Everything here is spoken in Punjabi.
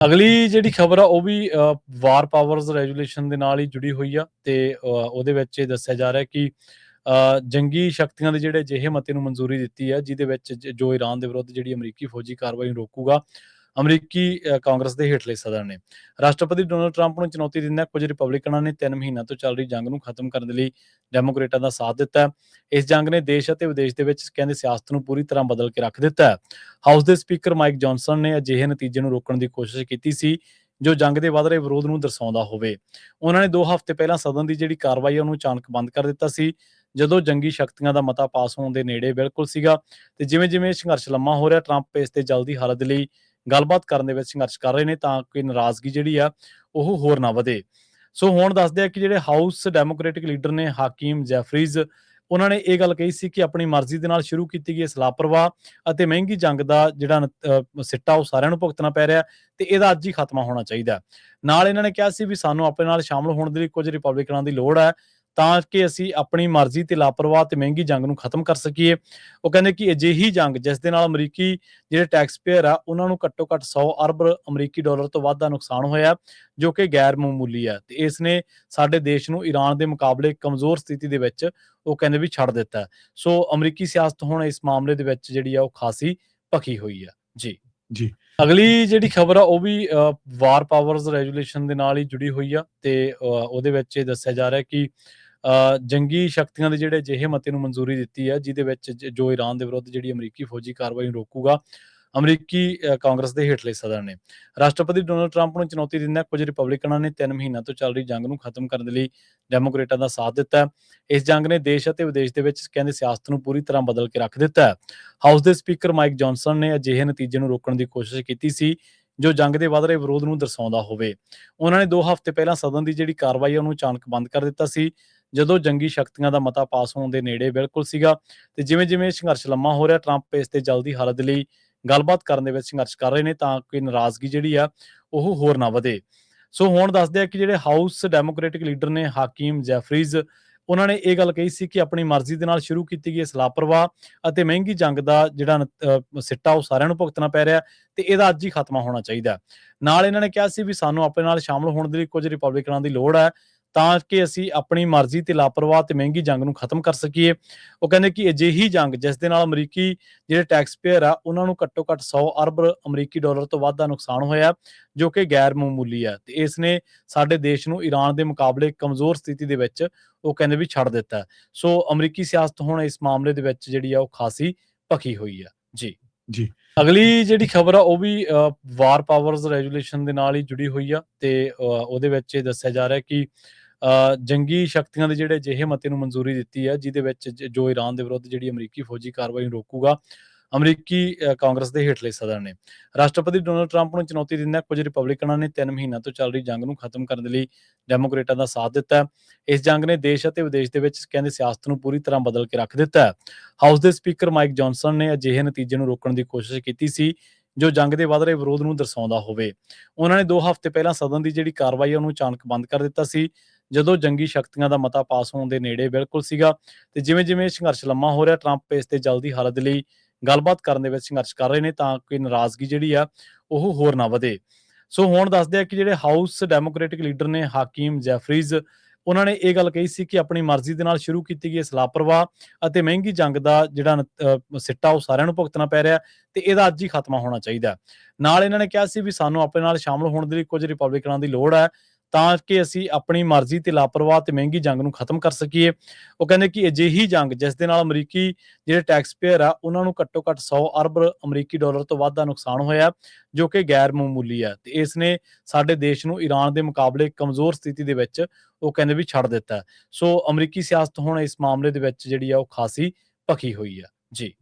ਅਗਲੀ ਜਿਹੜੀ ਖਬਰ ਆ ਉਹ ਵੀ ਵਾਰ ਪਾਵਰਸ ਰੈਜੂਲੇਸ਼ਨ ਦੇ ਨਾਲ ਹੀ ਜੁੜੀ ਹੋਈ ਆ ਤੇ ਉਹਦੇ ਵਿੱਚ ਇਹ ਦੱਸਿਆ ਜਾ ਰਿਹਾ ਕਿ ਜੰਗੀ ਸ਼ਕਤੀਆਂ ਦੇ ਜਿਹੜੇ ਅਜਿਹੇ ਮਤੇ ਨੂੰ ਮਨਜ਼ੂਰੀ ਦਿੱਤੀ ਹੈ ਜਿਹਦੇ ਵਿੱਚ ਜੋ ਈਰਾਨ ਦੇ ਵਿਰੁੱਧ ਜਿਹੜੀ ਅਮਰੀਕੀ ਫੌਜੀ ਕਾਰਵਾਈ ਨੂੰ ਰੋਕੂਗਾ। ਅਮਰੀਕੀ ਕਾਂਗਰਸ ਦੇ ਹੇਠਲੇ ਸਦਨ ਨੇ ਰਾਸ਼ਟਰਪਤੀ ਡੋਨਾਲਡ ਟਰੰਪ ਨੂੰ ਚੁਣੌਤੀ ਦਿੰਦਿਆਂ ਕੁਝ ਰਿਪਬਲਿਕਨਾਂ ਨੇ 3 ਮਹੀਨਿਆਂ ਤੋਂ ਚੱਲ ਰਹੀ ਜੰਗ ਨੂੰ ਖਤਮ ਕਰਨ ਦੇ ਲਈ ਡੈਮੋਕ੍ਰੇਟਾਂ ਦਾ ਸਾਥ ਦਿੱਤਾ ਹੈ। ਇਸ ਜੰਗ ਨੇ ਦੇਸ਼ ਅਤੇ ਵਿਦੇਸ਼ ਦੇ ਵਿੱਚ ਕਹਿੰਦੇ ਸਿਆਸਤ ਨੂੰ ਪੂਰੀ ਤਰ੍ਹਾਂ ਬਦਲ ਕੇ ਰੱਖ ਦਿੱਤਾ ਹੈ। ਹਾਊਸ ਦੇ ਸਪੀਕਰ ਮਾਈਕ ਜੌਨਸਨ ਨੇ ਅਜਿਹੇ ਨਤੀਜੇ ਨੂੰ ਰੋਕਣ ਦੀ ਕੋਸ਼ਿਸ਼ ਕੀਤੀ ਸੀ ਜੋ ਜੰਗ ਦੇ ਵੱਧ ਰਹੇ ਵਿਰੋਧ ਨੂੰ ਦਰਸਾਉਂਦਾ ਹੋਵੇ। ਉਹਨਾਂ ਨੇ 2 ਹਫ਼ਤੇ ਪਹਿਲਾਂ ਸਦਨ ਦੀ ਜਿਹੜੀ ਕਾਰਵਾਈ ਉਹਨੂੰ ਅਚਾਨਕ ਬੰਦ ਕਰ ਦਿੱਤਾ ਸੀ ਜਦੋਂ ਜੰਗੀ ਸ਼ਕਤੀਆਂ ਦਾ ਮਤਾ ਪਾਸ ਹੋਣ ਦੇ ਨੇੜੇ ਬਿਲਕੁਲ ਸੀਗਾ ਤੇ ਜਿਵੇਂ-ਜਿਵੇਂ ਸੰਘਰਸ਼ ਲੰਮਾ ਹੋ ਰਿਹਾ ਟਰੰਪ ਇਸ ਤੇ ਜਲਦੀ ਹੱਲ ਦੇ ਲਈ ਗੱਲਬਾਤ ਕਰਨ ਦੇ ਵਿੱਚ ਸੰਘਰਸ਼ ਕਰ ਰਹੇ ਨੇ ਤਾਂ ਕਿ ਨਾਰਾਜ਼ਗੀ ਜਿਹੜੀ ਆ ਉਹ ਹੋਰ ਨਾ ਵਧੇ। ਸੋ ਹੁਣ ਦੱਸਦੇ ਆ ਕਿ ਜਿਹੜੇ ਹਾਊਸ ਡੈਮੋਕ੍ਰੈਟਿਕ ਲੀਡਰ ਨੇ ਹਾਕੀਮ ਜੈਫਰੀਜ਼ ਉਹਨਾਂ ਨੇ ਇਹ ਗੱਲ ਕਹੀ ਸੀ ਕਿ ਆਪਣੀ ਮਰਜ਼ੀ ਦੇ ਨਾਲ ਸ਼ੁਰੂ ਕੀਤੀ ਗਈ ਇਸ ਲਾਪਰਵਾਹ ਅਤੇ ਮਹਿੰਗੀ ਜੰਗ ਦਾ ਜਿਹੜਾ ਸਿੱਟਾ ਉਹ ਸਾਰਿਆਂ ਨੂੰ ਭੁਗਤਣਾ ਪੈ ਰਿਹਾ ਤੇ ਇਹਦਾ ਅੱਜ ਹੀ ਖਾਤਮਾ ਹੋਣਾ ਚਾਹੀਦਾ। ਨਾਲ ਇਹਨਾਂ ਨੇ ਕਿਹਾ ਸੀ ਵੀ ਸਾਨੂੰ ਆਪਣੇ ਨਾਲ ਸ਼ਾਮਲ ਹੋਣ ਦੇ ਲਈ ਕੁਝ ਰਿਪਬਲਿਕਨਾਂ ਦੀ ਲੋੜ ਹੈ ਤਾਂ ਕਿ ਅਸੀਂ ਆਪਣੀ ਮਰਜ਼ੀ ਤੇ ਲਾਪਰਵਾਹ ਤੇ ਮਹਿੰਗੀ ਜੰਗ ਨੂੰ ਖਤਮ ਕਰ ਸਕੀਏ। ਉਹ ਕਹਿੰਦੇ ਕਿ ਅਜਿਹੀ ਜੰਗ ਜਿਸ ਦੇ ਨਾਲ ਅਮਰੀਕੀ ਜਿਹੜੇ ਟੈਕਸ ਪੇਅਰ ਆ ਉਹਨਾਂ ਨੂੰ ਘੱਟੋ ਘੱਟ 100 ਅਰਬ ਅਮਰੀਕੀ ਡਾਲਰ ਤੋਂ ਵੱਧ ਦਾ ਨੁਕਸਾਨ ਹੋਇਆ ਜੋ ਕਿ ਗੈਰ ਮਾਮੂਲੀ ਹੈ ਤੇ ਇਸ ਨੇ ਸਾਡੇ ਦੇਸ਼ ਨੂੰ ਈਰਾਨ ਦੇ ਮੁਕਾਬਲੇ ਕਮਜ਼ੋਰ ਸਥਿਤੀ ਦੇ ਵਿੱਚ ਉਹ ਕਹਿੰਦੇ ਵੀ ਛੱਡ ਦਿੱਤਾ। ਸੋ ਅਮਰੀਕੀ ਸਿਆਸਤ ਹੁਣ ਇਸ ਮਾਮਲੇ ਦੇ ਵਿੱਚ ਜਿਹੜੀ ਆ ਉਹ ਖਾਸੀ ਭਖੀ ਹੋਈ ਆ। ਜੀ ਅਗਲੀ ਜਿਹੜੀ ਖਬਰ ਆ ਉਹ ਵੀ ਵਾਰ ਪਾਵਰਸ ਰੈਜੂਲੇਸ਼ਨ ਦੇ ਨਾਲ ਹੀ ਜੁੜੀ ਹੋਈ ਆ ਤੇ ਉਹਦੇ ਵਿੱਚ ਇਹ ਦੱਸਿਆ ਜਾ ਰਿਹਾ ਕਿ ਜੰਗੀ ਸ਼ਕਤੀਆਂ ਦੇ ਜਿਹੜੇ ਅਜਿਹੇ ਮਤੇ ਨੂੰ ਮਨਜ਼ੂਰੀ ਦਿੱਤੀ ਹੈ ਜਿਹਦੇ ਵਿੱਚ ਜੋ ਈਰਾਨ ਦੇ ਵਿਰੁੱਧ ਜਿਹੜੀ ਅਮਰੀਕੀ ਫੌਜੀ ਕਾਰਵਾਈ ਨੂੰ ਰੋਕੂਗਾ। ਅਮਰੀਕੀ ਕਾਂਗਰਸ ਦੇ ਹੇਠਲੇ ਸਦਨ ਨੇ ਰਾਸ਼ਟਰਪਤੀ ਡੋਨਾਲਡ ਟਰੰਪ ਨੂੰ ਚੁਣੌਤੀ ਦਿੰਦਿਆਂ ਕੁਝ ਰਿਪਬਲਿਕਨਾਂ ਨੇ 3 ਮਹੀਨਿਆਂ ਤੋਂ ਚੱਲ ਰਹੀ ਜੰਗ ਨੂੰ ਖਤਮ ਕਰਨ ਦੇ ਲਈ ਡੈਮੋਕ੍ਰੇਟਾਂ ਦਾ ਸਾਥ ਦਿੱਤਾ ਹੈ। ਇਸ ਜੰਗ ਨੇ ਦੇਸ਼ ਅਤੇ ਵਿਦੇਸ਼ ਦੇ ਵਿੱਚ ਕਹਿੰਦੇ ਸਿਆਸਤ ਨੂੰ ਪੂਰੀ ਤਰ੍ਹਾਂ ਬਦਲ ਕੇ ਰੱਖ ਦਿੱਤਾ ਹੈ। ਹਾਊਸ ਦੇ ਸਪੀਕਰ ਮਾਈਕ ਜੌਨਸਨ ਨੇ ਅਜਿਹੇ ਨਤੀਜੇ ਨੂੰ ਰੋਕਣ ਦੀ ਕੋਸ਼ਿਸ਼ ਕੀਤੀ ਸੀ ਜੋ ਜੰਗ ਦੇ ਵੱਧ ਰਹੇ ਵਿਰੋਧ ਨੂੰ ਦਰਸਾਉਂਦਾ ਹੋਵੇ। ਉਹਨਾਂ ਨੇ 2 ਹਫ਼ਤੇ ਪਹਿਲਾਂ ਸਦਨ ਦੀ ਜਿਹੜੀ ਕਾਰਵਾਈ ਉਹਨੂੰ ਅਚਾਨਕ ਬੰਦ ਕਰ ਦਿੱਤਾ ਸੀ ਜਦੋਂ ਜੰਗੀ ਸ਼ਕਤੀਆਂ ਦਾ ਮਤਾ ਪਾਸ ਹੋਣ ਦੇ ਨੇੜੇ ਬਿਲਕੁਲ ਸੀਗਾ ਤੇ ਜਿਵੇਂ-ਜਿਵੇਂ ਸੰਘਰਸ਼ ਲੰਮਾ ਹੋ ਰਿਹਾ ਟਰੰਪ ਇਸ ਤੇ ਜਲਦੀ ਹੱਲ ਦੇ ਲਈ ਗੱਲਬਾਤ ਕਰਨ ਦੇ ਵਿੱਚ ਸੰਘਰਸ਼ ਕਰ ਰਹੇ ਨੇ ਤਾਂ ਕਿ ਨਾਰਾਜ਼ਗੀ ਜਿਹੜੀ ਆ ਉਹ ਹੋਰ ਨਾ ਵਧੇ। ਸੋ ਹੁਣ ਦੱਸਦੇ ਆ ਕਿ ਜਿਹੜੇ ਹਾਊਸ ਡੈਮੋਕ੍ਰੈਟਿਕ ਲੀਡਰ ਨੇ ਹਾਕੀਮ ਜੈਫਰੀਜ਼ ਉਹਨਾਂ ਨੇ ਇਹ ਗੱਲ ਕਹੀ ਸੀ ਕਿ ਆਪਣੀ ਮਰਜ਼ੀ ਦੇ ਨਾਲ ਸ਼ੁਰੂ ਕੀਤੀ ਗਈ ਇਸ ਲਾਪਰਵਾਹ ਅਤੇ ਮਹਿੰਗੀ ਜੰਗ ਦਾ ਜਿਹੜਾ ਸਿੱਟਾ ਉਹ ਸਾਰਿਆਂ ਨੂੰ ਭੁਗਤਣਾ ਪੈ ਰਿਹਾ ਤੇ ਇਹਦਾ ਅੱਜ ਹੀ ਖਾਤਮਾ ਹੋਣਾ ਚਾਹੀਦਾ। ਨਾਲ ਇਹਨਾਂ ਨੇ ਕਿਹਾ ਸੀ ਵੀ ਸਾਨੂੰ ਆਪਣੇ ਨਾਲ ਸ਼ਾਮਲ ਹੋਣ ਦੇ ਲਈ ਕੁਝ ਰਿਪਬਲਿਕਨਾਂ ਦੀ ਲੋੜ ਹੈ ਤਾਂ ਕਿ ਅਸੀਂ ਆਪਣੀ ਮਰਜ਼ੀ ਤੇ ਲਾਪਰਵਾਹ ਤੇ ਮਹਿੰਗੀ ਜੰਗ ਨੂੰ ਖਤਮ ਕਰ ਸਕੀਏ। ਉਹ ਕਹਿੰਦੇ ਕਿ ਅਜਿਹੀ ਜੰਗ ਜਿਸ ਦੇ ਨਾਲ ਅਮਰੀਕੀ ਜਿਹੜੇ ਟੈਕਸ ਪੇਅਰ ਆ ਉਹਨਾਂ ਨੂੰ ਘੱਟੋ ਘੱਟ 100 ਅਰਬ ਅਮਰੀਕੀ ਡਾਲਰ ਤੋਂ ਵੱਧ ਦਾ ਨੁਕਸਾਨ ਹੋਇਆ ਜੋ ਕਿ ਗੈਰ ਮਾਮੂਲੀ ਹੈ ਤੇ ਇਸ ਨੇ ਸਾਡੇ ਦੇਸ਼ ਨੂੰ ਈਰਾਨ ਦੇ ਮੁਕਾਬਲੇ ਕਮਜ਼ੋਰ ਸਥਿਤੀ ਦੇ ਵਿੱਚ ਉਹ ਕਹਿੰਦੇ ਵੀ ਛੱਡ ਦਿੱਤਾ। ਸੋ ਅਮਰੀਕੀ ਸਿਆਸਤ ਹੁਣ ਇਸ ਮਾਮਲੇ ਦੇ ਵਿੱਚ ਜਿਹੜੀ ਆ ਉਹ ਖਾਸੀ ਭਖੀ ਹੋਈ ਆ। ਜੀ ਅਗਲੀ ਜਿਹੜੀ ਖਬਰ ਆ ਉਹ ਵੀ ਵਾਰ ਪਾਵਰਸ ਰੈਜੂਲੇਸ਼ਨ ਦੇ ਨਾਲ ਹੀ ਜੁੜੀ ਹੋਈ ਆ ਤੇ ਉਹਦੇ ਵਿੱਚ ਇਹ ਦੱਸਿਆ ਜਾ ਰਿਹਾ ਕਿ ਜੰਗੀ ਸ਼ਕਤੀਆਂ ਦੇ ਜਿਹੜੇ ਅਜਿਹੇ ਮਤੇ ਨੂੰ ਮਨਜ਼ੂਰੀ ਦਿੱਤੀ ਹੈ ਜਿਹਦੇ ਵਿੱਚ ਜੋ ਈਰਾਨ ਦੇ ਵਿਰੁੱਧ ਜਿਹੜੀ ਅਮਰੀਕੀ ਫੌਜੀ ਕਾਰਵਾਈ ਨੂੰ ਰੋਕੂਗਾ। ਅਮਰੀਕੀ ਕਾਂਗਰਸ ਦੇ ਹੇਠਲੇ ਸਦਨ ਨੇ ਰਾਸ਼ਟਰਪਤੀ ਡੋਨਾਲਡ ਟਰੰਪ ਨੂੰ ਚੁਣੌਤੀ ਦਿੰਦਿਆਂ ਕੁਝ ਰਿਪਬਲਿਕਨਾਂ ਨੇ 3 ਮਹੀਨਿਆਂ ਤੋਂ ਚੱਲ ਰਹੀ ਜੰਗ ਨੂੰ ਖਤਮ ਕਰਨ ਦੇ ਲਈ ਡੈਮੋਕ੍ਰੇਟਾਂ ਦਾ ਸਾਥ ਦਿੱਤਾ ਹੈ। ਇਸ ਜੰਗ ਨੇ ਦੇਸ਼ ਅਤੇ ਵਿਦੇਸ਼ ਦੇ ਵਿੱਚ ਕਹਿੰਦੇ ਸਿਆਸਤ ਨੂੰ ਪੂਰੀ ਤਰ੍ਹਾਂ ਬਦਲ ਕੇ ਰੱਖ ਦਿੱਤਾ ਹੈ। ਹਾਊਸ ਦੇ ਸਪੀਕਰ ਮਾਈਕ ਜੌਨਸਨ ਨੇ ਅਜਿਹੇ ਨਤੀਜੇ ਨੂੰ ਰੋਕਣ ਦੀ ਕੋਸ਼ਿਸ਼ ਕੀਤੀ ਸੀ ਜੋ ਜੰਗ ਦੇ ਵੱਧ ਰਹੇ ਵਿਰੋਧ ਨੂੰ ਦਰਸਾਉਂਦਾ ਹੋਵੇ। ਉਹਨਾਂ ਨੇ 2 ਹਫ਼ਤੇ ਪਹਿਲਾਂ ਸਦਨ ਦੀ ਜਿਹੜੀ ਕਾਰਵਾਈ ਉਹਨੂੰ ਅਚਾਨਕ ਬੰਦ ਕਰ ਦਿੱਤਾ ਸੀ ਜਦੋਂ ਜੰਗੀ ਸ਼ਕਤੀਆਂ ਦਾ ਮਤਾ ਪਾਸ ਹੋਣ ਦੇ ਨੇੜੇ ਬਿਲਕੁਲ ਸੀਗਾ ਤੇ ਜਿਵੇਂ-ਜਿਵੇਂ ਸੰਘਰਸ਼ ਲੰਮਾ ਹੋ ਰਿਹਾ ਟਰੰਪ ਇਸ ਤੇ ਜਲਦੀ ਹੱਲ ਦੇ ਲਈ ਗੱਲਬਾਤ ਕਰਨ ਦੇ ਵਿੱਚ ਸੰਘਰਸ਼ ਕਰ ਰਹੇ ਨੇ ਤਾਂ ਕਿ ਨਾਰਾਜ਼ਗੀ ਜਿਹੜੀ ਆ ਉਹ ਹੋਰ ਨਾ ਵਧੇ। ਸੋ ਹੁਣ ਦੱਸਦੇ ਆ ਕਿ ਜਿਹੜੇ ਹਾਊਸ ਡੈਮੋਕ੍ਰੈਟਿਕ ਲੀਡਰ ਨੇ ਹਾਕੀਮ ਜੈਫਰੀਜ਼ ਉਹਨਾਂ ਨੇ ਇਹ ਗੱਲ ਕਹੀ ਸੀ ਕਿ ਆਪਣੀ ਮਰਜ਼ੀ ਦੇ ਨਾਲ ਸ਼ੁਰੂ ਕੀਤੀ ਗਈ ਇਸ ਲਾਪਰਵਾਹ ਅਤੇ ਮਹਿੰਗੀ ਜੰਗ ਦਾ ਜਿਹੜਾ ਸਿੱਟਾ ਉਹ ਸਾਰਿਆਂ ਨੂੰ ਭੁਗਤਣਾ ਪੈ ਰਿਹਾ ਤੇ ਇਹਦਾ ਅੱਜ ਹੀ ਖਾਤਮਾ ਹੋਣਾ ਚਾਹੀਦਾ। ਨਾਲ ਇਹਨਾਂ ਨੇ ਕਿਹਾ ਸੀ ਵੀ ਸਾਨੂੰ ਆਪਣੇ ਨਾਲ ਸ਼ਾਮਲ ਹੋਣ ਦੇ ਲਈ ਕੁਝ ਰਿਪਬਲਿਕਨਾਂ ਦੀ ਲੋੜ ਹੈ ਤਾਂ ਕਿ ਅਸੀਂ ਆਪਣੀ ਮਰਜ਼ੀ ਤੇ ਲਾਪਰਵਾਹ ਤੇ ਮਹਿੰਗੀ ਜੰਗ ਨੂੰ ਖਤਮ ਕਰ ਸਕੀਏ। ਉਹ ਕਹਿੰਦੇ ਕਿ ਅਜਿਹੀ ਜੰਗ ਜਿਸ ਦੇ ਨਾਲ ਅਮਰੀਕੀ ਜਿਹੜੇ ਟੈਕਸ ਪੇਅਰ ਆ ਉਹਨਾਂ ਨੂੰ ਘੱਟੋ ਘੱਟ 100 ਅਰਬ ਅਮਰੀਕੀ ਡਾਲਰ ਤੋਂ ਵੱਧ ਦਾ ਨੁਕਸਾਨ ਹੋਇਆ ਜੋ ਕਿ ਗੈਰ ਮਾਮੂਲੀ ਹੈ ਤੇ ਇਸ ਨੇ ਸਾਡੇ ਦੇਸ਼ ਨੂੰ ਈਰਾਨ ਦੇ ਮੁਕਾਬਲੇ ਕਮਜ਼ੋਰ ਸਥਿਤੀ ਦੇ ਵਿੱਚ ਉਹ ਕਹਿੰਦੇ ਵੀ ਛੱਡ ਦਿੱਤਾ। ਸੋ ਅਮਰੀਕੀ ਸਿਆਸਤ ਹੁਣ ਇਸ ਮਾਮਲੇ ਦੇ ਵਿੱਚ ਜਿਹੜੀ ਆ ਉਹ ਖਾਸੀ ਭਖੀ ਹੋਈ ਆ। ਜੀ